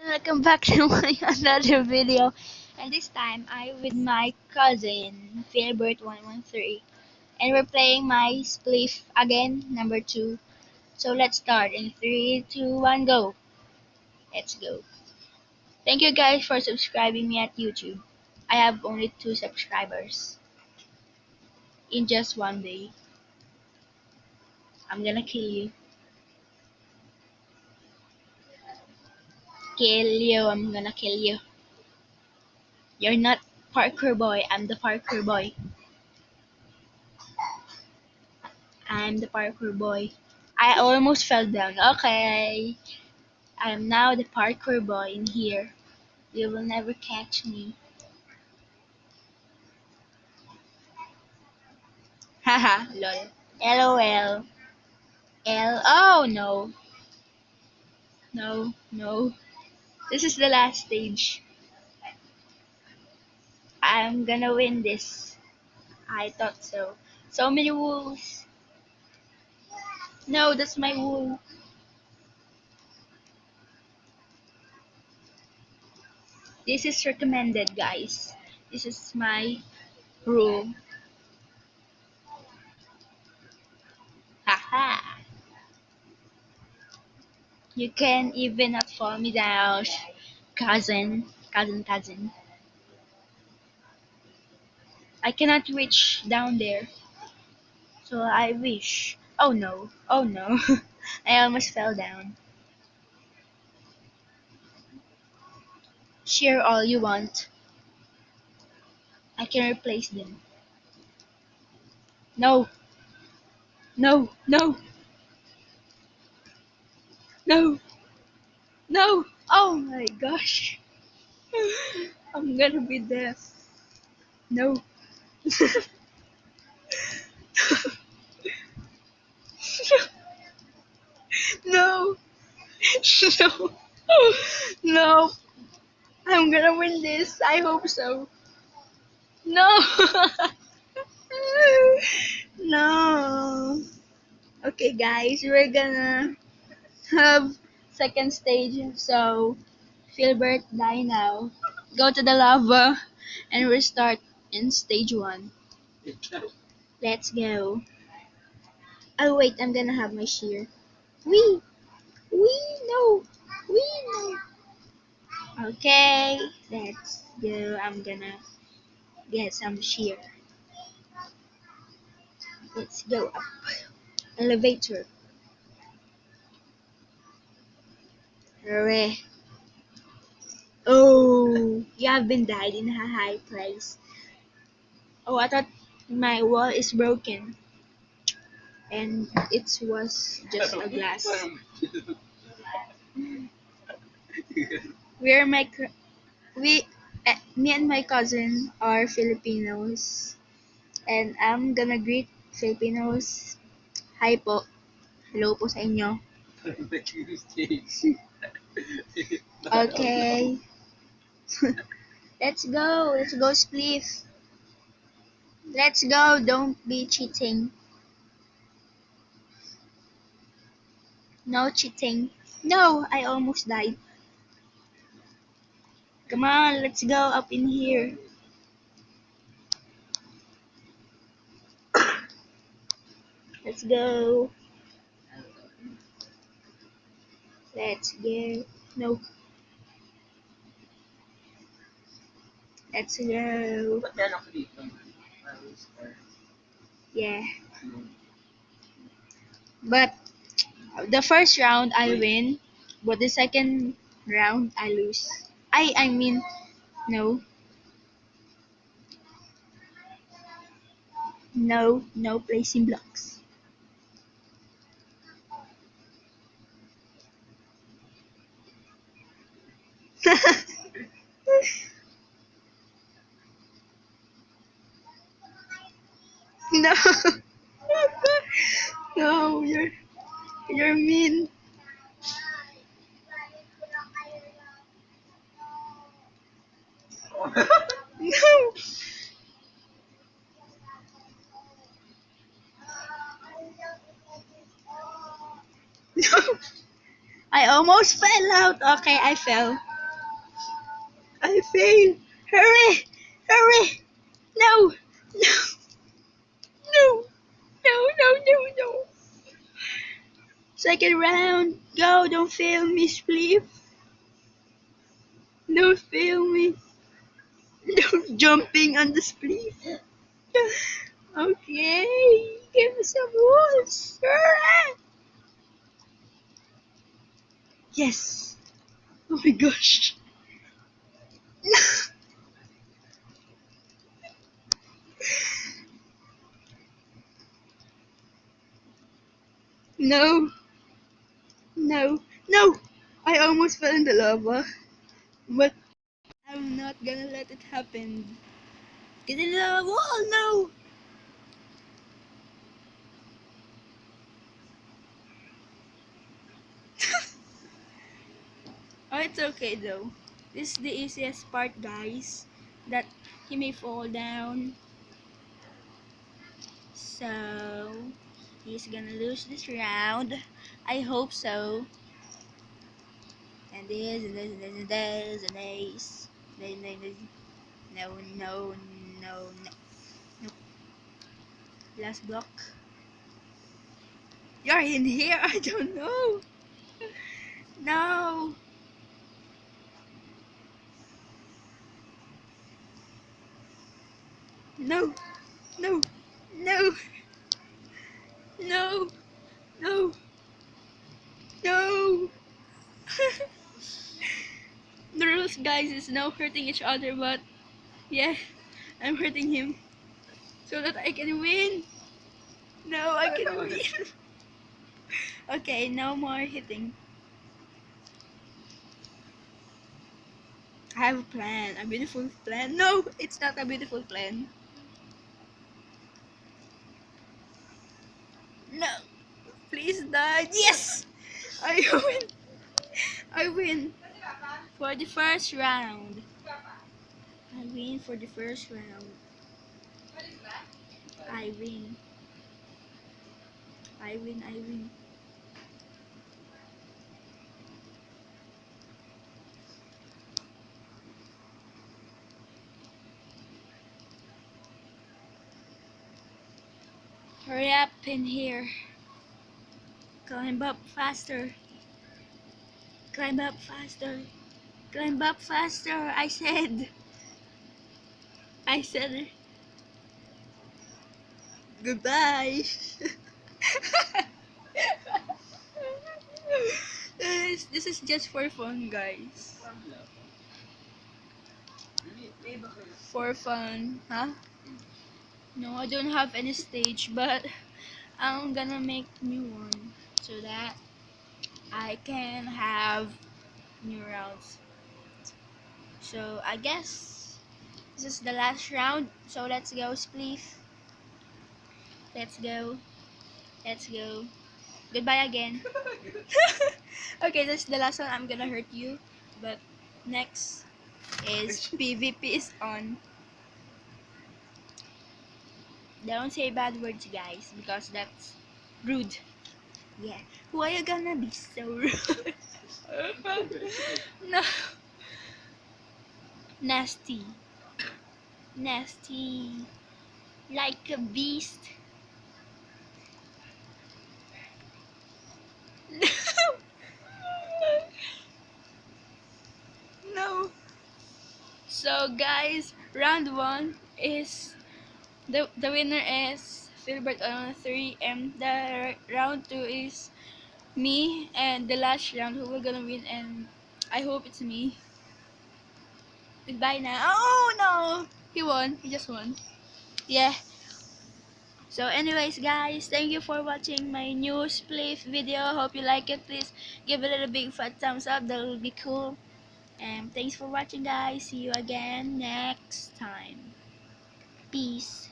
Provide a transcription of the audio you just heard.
Welcome back to my another video, and this time I'm with my cousin Philbert113, and we're playing my spliff again, number 2. So let's start in 3, 2, 1, go. Let's go. Thank you guys for subscribing me at YouTube. I have only 2 subscribers in just one day. I'm gonna kill you. Kill you. I'm gonna kill you. You're not parkour boy. I'm the parkour boy. I'm the parkour boy. I almost fell down. Okay. I am now the parkour boy in here. You will never catch me. Haha, lol. LOL. Oh no. No, no. This is the last stage. I'm gonna win this. I thought so. So many wolves. No, that's my wool. This is recommended, guys. This is my room. Haha. You can even not fall me down. Cousin. I cannot reach down there. So I wish. Oh no. Oh no. I almost fell down. Share all you want. I can replace them. No. No. No. No. No. Oh my gosh. I'm gonna be deaf. No. No. No. No. I'm gonna win this. I hope so. No. No. Okay guys, we're gonna have second stage. So Philbert, die now. Go to the lava and restart in stage 1. Let's go. Oh wait, I'm gonna have my shear. We no. We no. Okay, let's go. I'm gonna get some shear. Let's go up. Elevator. Hooray. Oh, you have been died in a high place. Oh, I thought my wall is broken and it was just a glass. We're my we Me and my cousin are Filipinos, and I'm gonna greet Filipinos. Hi po. Hello po sa inyo. Okay. Let's go. Let's go spliff. Let's go. Don't be cheating. No cheating. No, I almost died. Come on, let's go up in here. Let's go. Let's go. No. Let's go. Yeah. But the first round I win, but the second round I lose. I mean no. No placing blocks. No. No, you're mean. No. No. I almost fell out. Okay, I fell. I failed. Hurry! Hurry! No! No! No! No! No! No! No! Second round. Go! Don't fail me, please. Don't fail me. No jumping on the split. Okay. Give me some rules. Yes. Oh my gosh. No. No. No. I almost fell in the lava. But I'm not gonna let it happen. Get in the wall. No. Oh, it's okay though. This is the easiest part, guys. That he may fall down. So he's gonna lose this round. I hope so. And this and this and this and this and this. This. No, no, no, no. No. Last block. You're in here. I don't know. No. No. No. No. No. No. No. The rules, guys, is no hurting each other, but yeah, I'm hurting him so that I can win. No, I can win. Okay, no more hitting. I have a plan, a beautiful plan. No, it's not a beautiful plan. No, please die. Yes, I win. I win for the first round. I win for the first round. I win. I win. I win. Hurry up in here. Climb up faster. Climb up faster. Climb up faster. I said goodbye. This is just for fun, guys. For fun, huh? No, I don't have any stage, but I'm gonna make new one so that I can have new rounds. So I guess this is the last round. So let's go, Spleef. Let's go. Let's go. Goodbye again. Okay, this is the last one. I'm gonna hurt you. But next is PvP is on. Don't say bad words, guys, because that's rude. Yeah. Why you gonna be so rude? No. Nasty. Nasty. Like a beast. No. So guys, round 1 is the winner is Philbert on 3, and the round 2 is me, and the last round who will gonna win, and I hope it's me. Goodbye now. Oh no! He won. He just won. Yeah. So anyways, guys, thank you for watching my new Spleef video. Hope you like it. Please give it a big fat thumbs up. That will be cool. And thanks for watching, guys. See you again next time. Peace.